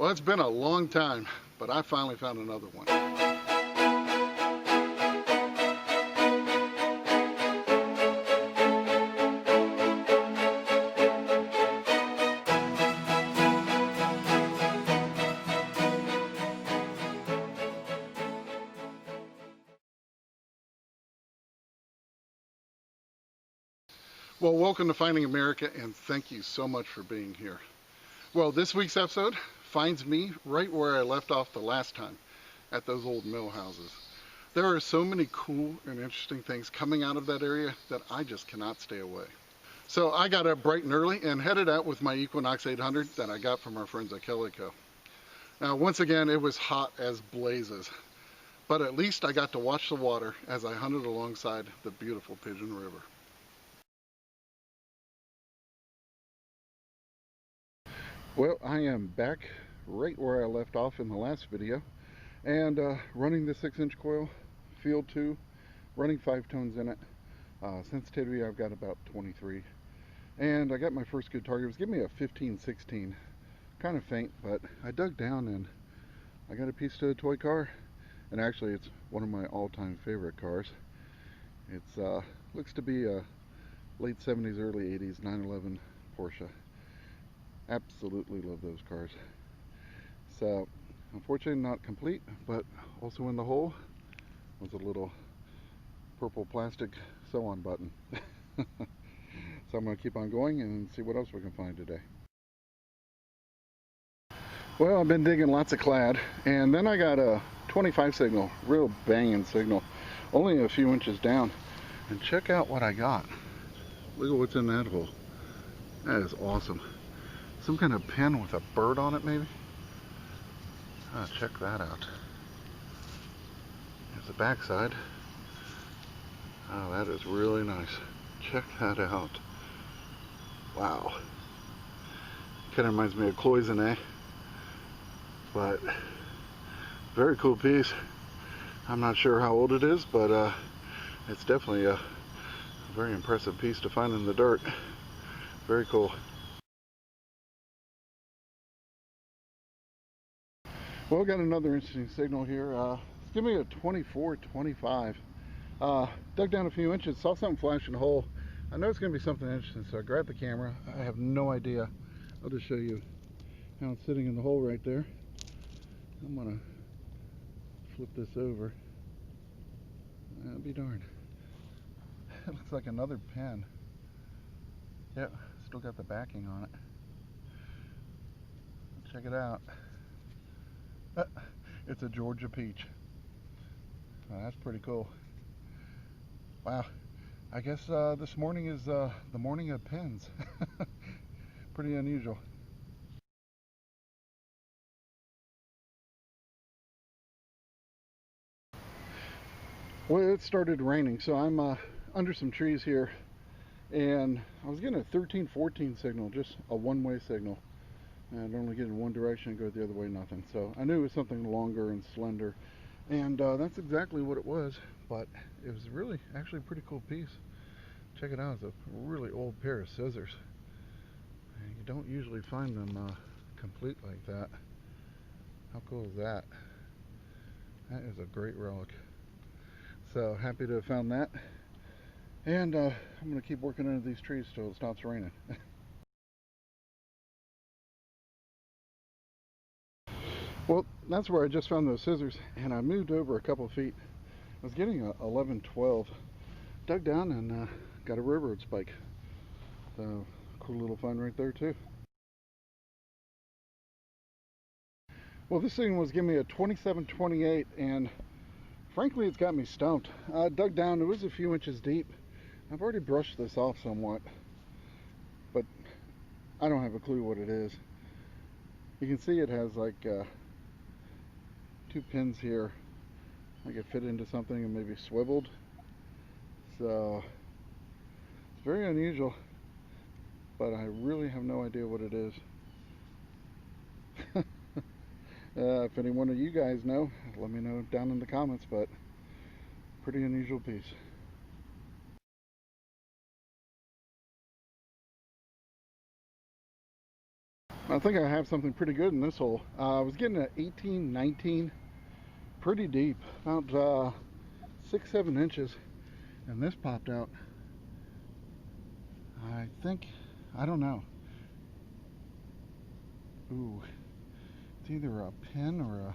Well, it's been a long time, but I finally found another one. Well, welcome to Finding America, and thank you so much for being here. Well, this week's episode finds me right where I left off the last time, at those old mill houses. There are so many cool and interesting things coming out of that area that I just cannot stay away. So I got up bright and early and headed out with my Equinox 800 that I got from our friends at Kellyco. Now, once again, it was hot as blazes, but at least I got to watch the water as I hunted alongside the beautiful Pigeon River. Well, I am back right where I left off in the last video, and running the 6-inch coil, field 2, running 5 tones in it. Sensitivity I've got about 23, and I got my first good target. It was giving me a 15-16, kind of faint, but I dug down and I got a piece to a toy car, and actually it's one of my all-time favorite cars. It's looks to be a late 70s, early 80s 911 Porsche. Absolutely love those cars. So unfortunately not complete, but also in the hole was a little purple plastic sew-on button. So I'm going to keep on going and see what else we can find today. Well, I've been digging lots of clad, and then I got a 25 signal, real banging signal, only a few inches down, and check out what I got. Look at what's in that hole. That is awesome. Some kind of pin with a bird on it, maybe? Check that out. There's the backside. Oh, that is really nice. Check that out. Wow. Kind of reminds me of cloisonne, but very cool piece. I'm not sure how old it is, but it's definitely a very impressive piece to find in the dirt. Very cool. Well, got another interesting signal here. It's giving me a 24-25. Dug down a few inches, saw something flash in the hole. I know it's going to be something interesting, so I grabbed the camera. I have no idea. I'll just show you how it's sitting in the hole right there. I'm going to flip this over. I'll be darned. It looks like another pen. Yep, still got the backing on it. Check it out. It's a Georgia peach. That's pretty cool. Wow, I guess this morning is the morning of pens. Pretty unusual. Well, it started raining, so I'm under some trees here, and I was getting a 13-14 signal, just a one-way signal. And only get in one direction and go the other way, nothing. So I knew it was something longer and slender, and that's exactly what it was. But it was really actually a pretty cool piece. Check it out. It's a really old pair of scissors, and you don't usually find them complete like that. How cool is that? That is a great relic. So happy to have found that, and I'm going to keep working under these trees till it stops raining. Well, that's where I just found those scissors, and I moved over a couple of feet. I was getting a 11-12. Dug down and got a railroad spike. So, cool little find right there too. Well, this thing was giving me a 27-28, and frankly it's got me stumped. I dug down, it was a few inches deep. I've already brushed this off somewhat, but I don't have a clue what it is. You can see it has like 2 pins here. I could fit into something and maybe swiveled. So it's very unusual, but I really have no idea what it is. If any one of you guys know, let me know down in the comments, but pretty unusual piece. I think I have something pretty good in this hole. I was getting an 18, 19, pretty deep, about 6-7 inches, and this popped out. I don't know. Ooh, it's either a pin or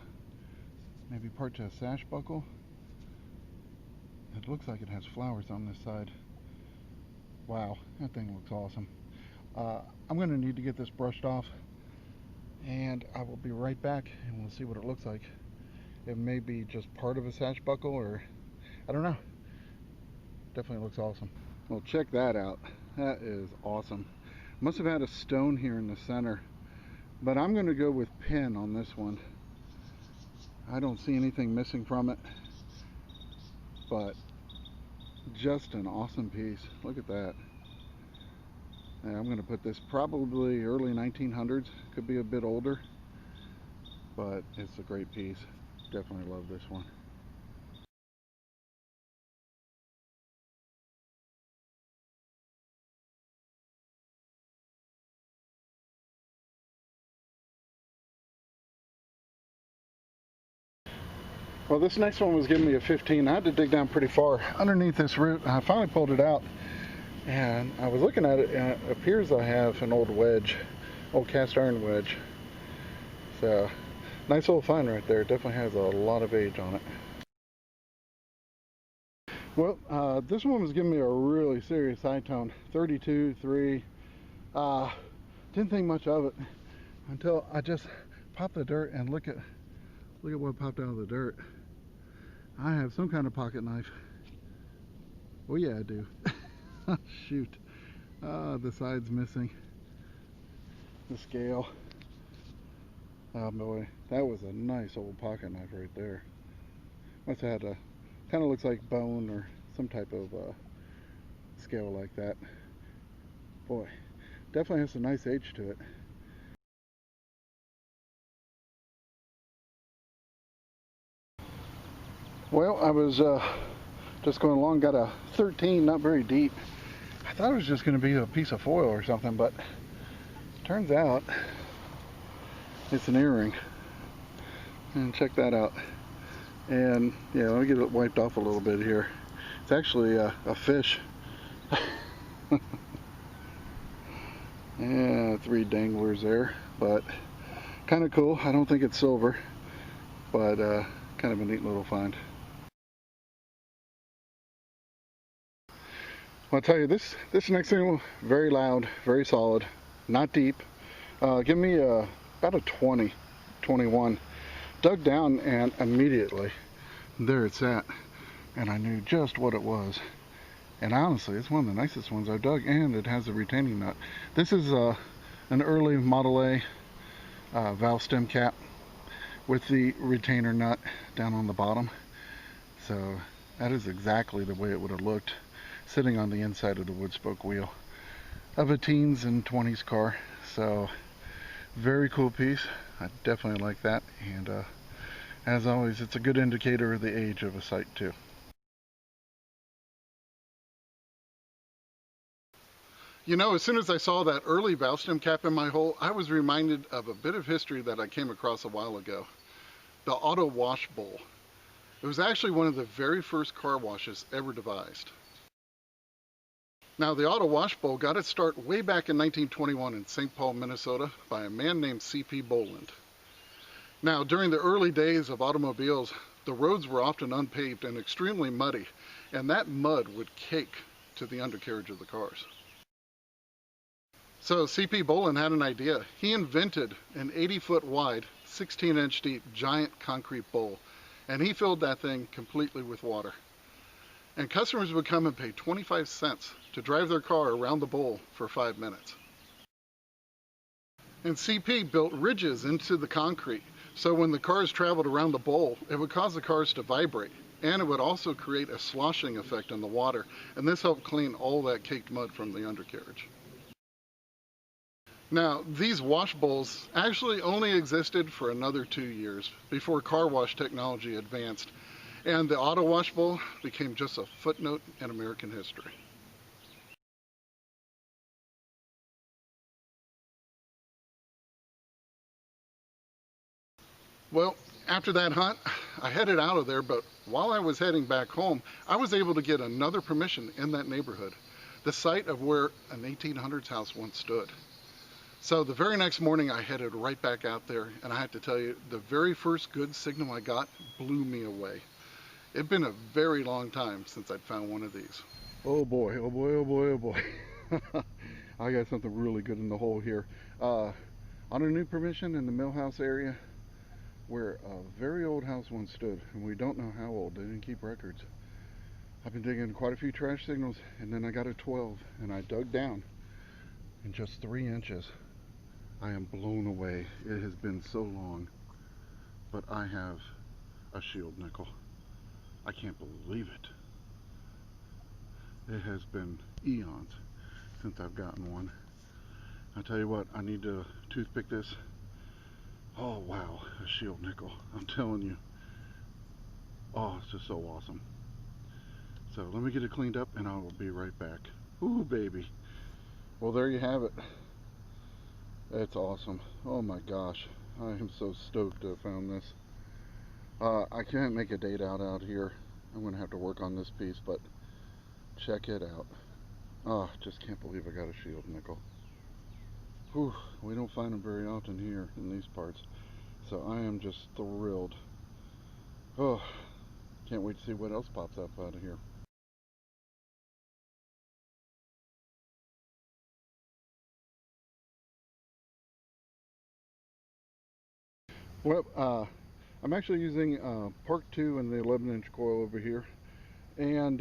maybe part to a sash buckle. It looks like it has flowers on this side. Wow, that thing looks awesome. I'm going to need to get this brushed off, and I will be right back and we'll see what it looks like. It may be just part of a sash buckle, or I don't know. Definitely looks awesome. Well, check that out. That is awesome. Must have had a stone here in the center, but I'm going to go with pin on this one. I don't see anything missing from it, but just an awesome piece. Look at that. And I'm going to put this probably early 1900s. Could be a bit older, but it's a great piece. Definitely love this one. Well, this next one was giving me a 15. I had to dig down pretty far underneath this root. I finally pulled it out, and I was looking at it, and it appears I have an old wedge, old cast iron wedge. So, nice little find right there. It definitely has a lot of age on it. Well, this one was giving me a really serious high tone, 32, 3. Didn't think much of it until I just popped the dirt, and look at what popped out of the dirt. I have some kind of pocket knife. Oh yeah, I do. Shoot. The side's missing. The scale. Oh boy, that was a nice old pocket knife right there. Must have had a, kind of looks like bone or some type of scale like that. Boy, definitely has a nice age to it. Well, I was just going along, got a 13, not very deep. I thought it was just going to be a piece of foil or something, but turns out it's an earring. And check that out. And yeah, let me get it wiped off a little bit here. It's actually a fish. Yeah, 3 danglers there, but kind of cool. I don't think it's silver, but kind of a neat little find. I'll tell you, this next thing, very loud, very solid, not deep. Give me about a 20, 21. Dug down, and immediately there it's at, and I knew just what it was. And honestly, it's one of the nicest ones I've dug, and it has a retaining nut. This is an early Model A valve stem cap with the retainer nut down on the bottom. So that is exactly the way it would have looked sitting on the inside of the wood spoke wheel of a teens and 20s car. So very cool piece. I definitely like that, and as always, it's a good indicator of the age of a site too. You know, as soon as I saw that early valve stem cap in my hole, I was reminded of a bit of history that I came across a while ago. The auto wash bowl. It was actually one of the very first car washes ever devised. Now, the auto wash bowl got its start way back in 1921 in St. Paul, Minnesota by a man named C.P. Boland. Now, during the early days of automobiles, the roads were often unpaved and extremely muddy, and that mud would cake to the undercarriage of the cars. So C.P. Boland had an idea. He invented an 80-foot wide, 16-inch deep, giant concrete bowl, and he filled that thing completely with water. And customers would come and pay 25 cents to drive their car around the bowl for 5 minutes. And CP built ridges into the concrete, so when the cars traveled around the bowl, it would cause the cars to vibrate, and it would also create a sloshing effect in the water, and this helped clean all that caked mud from the undercarriage. Now, these wash bowls actually only existed for another 2 years before car wash technology advanced, and the auto wash bowl became just a footnote in American history. Well, after that hunt, I headed out of there, but while I was heading back home, I was able to get another permission in that neighborhood, the site of where an 1800s house once stood. So the very next morning, I headed right back out there, and I have to tell you, the very first good signal I got blew me away. It'd been a very long time since I'd found one of these. Oh boy, oh boy, oh boy, oh boy. I got something really good in the hole here. On a new permission in the Millhouse area, where a very old house once stood, and we don't know how old, they didn't keep records. I've been digging quite a few trash signals, and then I got a 12, and I dug down in just 3 inches. I am blown away. It has been so long, but I have a shield nickel. I can't believe it. It has been eons since I've gotten one. I tell you what, I need to toothpick this. Oh wow, a shield nickel. I'm telling you. Oh, it's just so awesome. So let me get it cleaned up and I will be right back. Ooh, baby. Well, there you have it. It's awesome. Oh my gosh. I am so stoked to have found this. I can't make a date out here. I'm going to have to work on this piece, but check it out. Oh, just can't believe I got a shield nickel. Whew, we don't find them very often here in these parts. So I am just thrilled. Oh, can't wait to see what else pops up out of here. Well, I'm actually using Park 2 and the 11-inch coil over here, and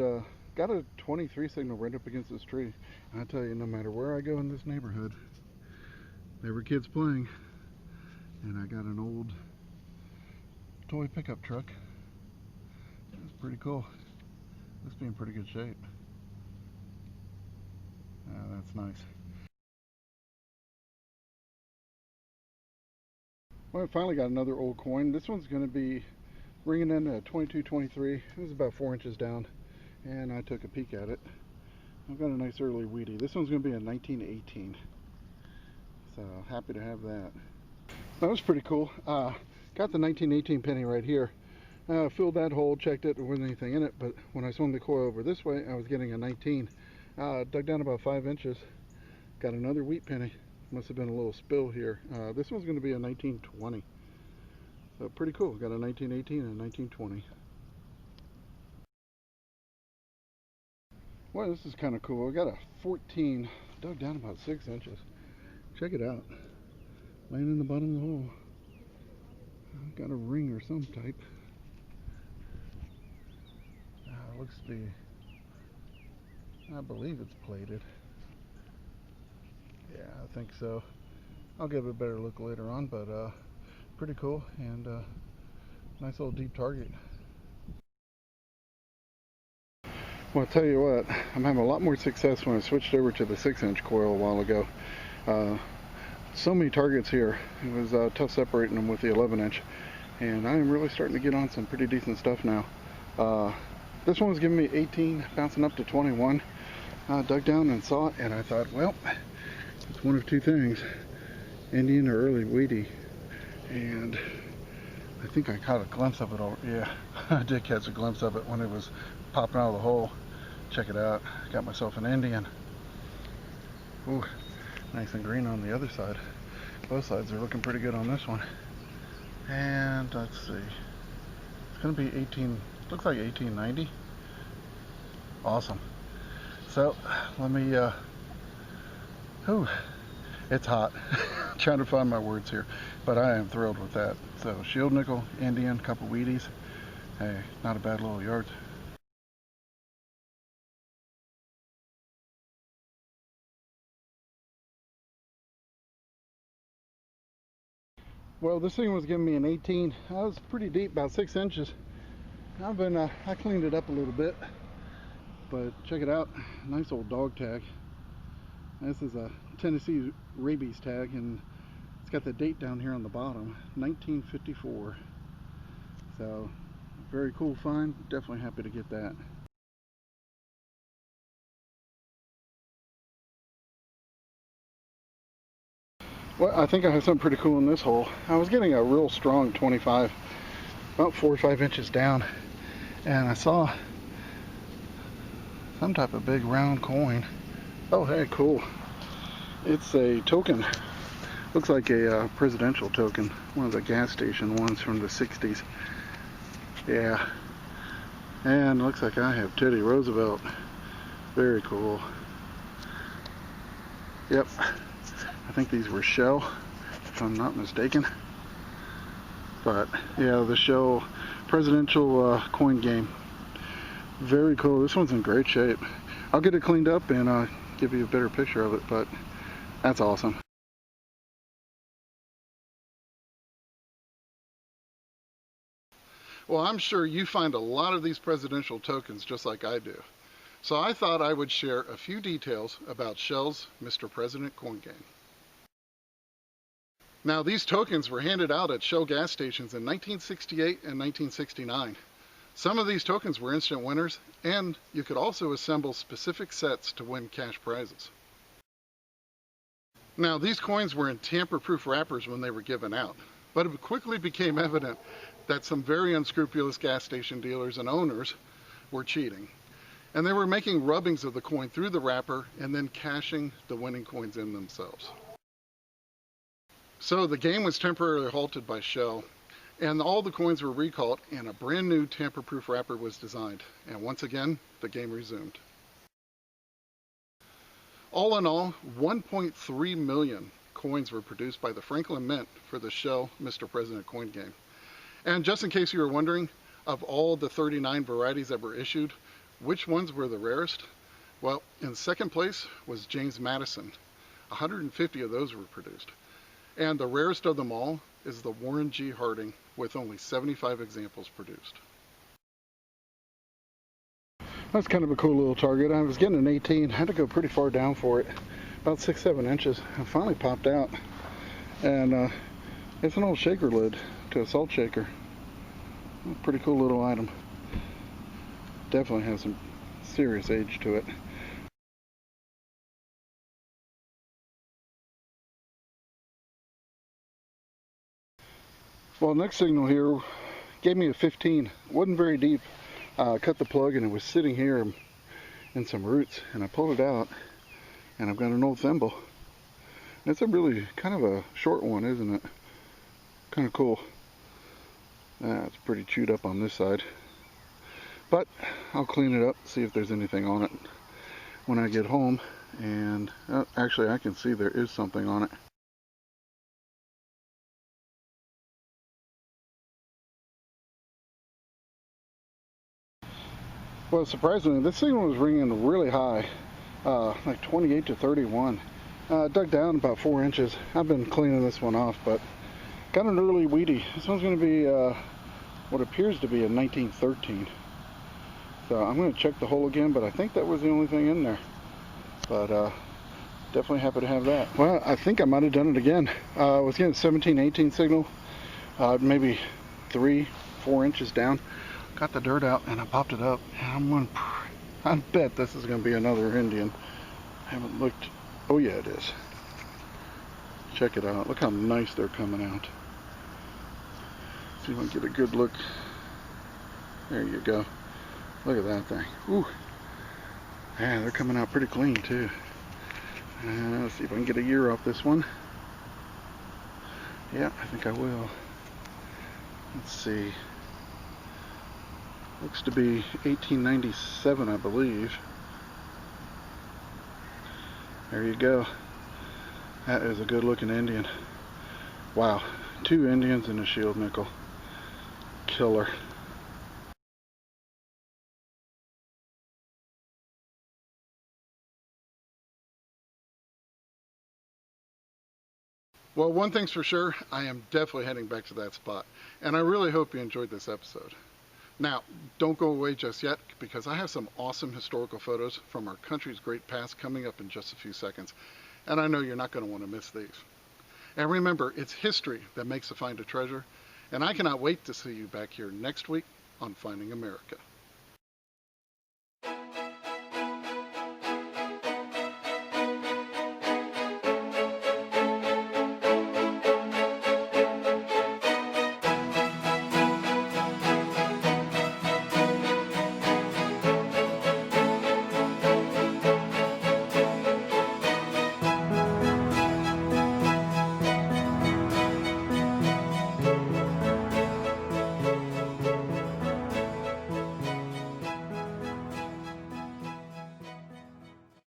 got a 23 signal right up against this tree. And I tell you, no matter where I go in this neighborhood, there were kids playing, and I got an old toy pickup truck. It's pretty cool. This being pretty good shape. That's nice. Well, I finally got another old coin. This one's going to be ringing in a 22-23. It was about 4 inches down, and I took a peek at it. I've got a nice early weedy. This one's going to be a 1918. So happy to have that. That was pretty cool. Got the 1918 penny right here. Filled that hole, checked it, there wasn't anything in it, but when I swung the coil over this way, I was getting a 19. Dug down about 5 inches. Got another wheat penny. Must have been a little spill here. This one's going to be a 1920. So pretty cool. Got a 1918 and a 1920. Well, this is kind of cool. I got a 14, dug down about 6 inches. Check it out. Laying in the bottom of the hole. Got a ring or some type. Looks to be, I believe it's plated. Yeah, I think so. I'll give it a better look later on, but pretty cool, and nice little deep target. Well, I'll tell you what, I'm having a lot more success when I switched over to the 6-inch coil a while ago. So many targets here. It was tough separating them with the 11-inch, and I am really starting to get on some pretty decent stuff now. This one was giving me 18, bouncing up to 21. Dug down and saw it, and I thought, well, it's one of two things, Indian or early weedy. And I think I caught a glimpse of it over. Yeah, I did catch a glimpse of it when it was popping out of the hole. Check it out. Got myself an Indian. Ooh, nice and green on the other side. Both sides are looking pretty good on this one. And let's see. It's going to be 18, looks like 1890. Awesome. So, let me, it's hot. Trying to find my words here, but I am thrilled with that. So, shield nickel, Indian, couple Wheaties. Hey, not a bad little yard. Well, this thing was giving me an 18. That was pretty deep, about 6 inches. I've been, I cleaned it up a little bit, but check it out. Nice old dog tag. This is a Tennessee rabies tag, and it's got the date down here on the bottom, 1954. So, very cool find. Definitely happy to get that. Well, I think I have something pretty cool in this hole. I was getting a real strong 25, about 4 or 5 inches down, and I saw some type of big round coin. Oh, hey, cool. It's a token. Looks like a presidential token, one of the gas station ones from the 60s. Yeah. And looks like I have Teddy Roosevelt. Very cool. Yep. I think these were Shell, if I'm not mistaken. But yeah, the Shell presidential coin game. Very cool. This one's in great shape. I'll get it cleaned up and give you a better picture of it, but that's awesome. Well, I'm sure you find a lot of these presidential tokens just like I do. So I thought I would share a few details about Shell's Mr. President coin game. Now, these tokens were handed out at Shell gas stations in 1968 and 1969. Some of these tokens were instant winners, and you could also assemble specific sets to win cash prizes. Now, these coins were in tamper-proof wrappers when they were given out, but it quickly became evident that some very unscrupulous gas station dealers and owners were cheating. And they were making rubbings of the coin through the wrapper and then cashing the winning coins in themselves. So the game was temporarily halted by Shell, and all the coins were recalled and a brand new tamper-proof wrapper was designed. And once again, the game resumed. All in all, 1.3 million coins were produced by the Franklin Mint for the Shell Mr. President coin game. And just in case you were wondering, of all the 39 varieties that were issued, which ones were the rarest? Well, in second place was James Madison. 150 of those were produced. And the rarest of them all is the Warren G. Harding, with only 75 examples produced. That's kind of a cool little target. I was getting an 18, had to go pretty far down for it, about 6-7 inches. It finally popped out, and it's an old shaker lid to a salt shaker. Pretty cool little item. Definitely has some serious age to it. Well, next signal here gave me a 15. Wasn't very deep. Cut the plug and it was sitting here in some roots, and I pulled it out and I've got an old thimble. It's a really kind of a short one, isn't it? Kind of cool. It's pretty chewed up on this side, but I'll clean it up, see if there's anything on it when I get home. And actually I can see there is something on it. Well, surprisingly, this signal was ringing really high, like 28 to 31. Dug down about 4 inches. I've been cleaning this one off, but got an early weedy. This one's going to be what appears to be a 1913. So I'm going to check the hole again, but I think that was the only thing in there. But definitely happy to have that. Well, I think I might have done it again. I was getting a 17-18 signal, maybe 3-4 inches down. Got the dirt out and I popped it up, and I bet this is going to be another Indian. I haven't looked. Oh yeah, it is. Check it out. Look how nice they're coming out. See if I can get a good look. There you go. Look at that thing. Ooh. Yeah, they're coming out pretty clean too. Let's see if I can get a year off this one. Yeah, I think I will. Let's see. Looks to be 1897, I believe. There you go. That is a good looking Indian. Wow, 2 Indians and a shield nickel. Killer. Well, one thing's for sure, I am definitely heading back to that spot. And I really hope you enjoyed this episode. Now, don't go away just yet, because I have some awesome historical photos from our country's great past coming up in just a few seconds. And I know you're not going to want to miss these. And remember, it's history that makes a find a treasure. And I cannot wait to see you back here next week on Finding America.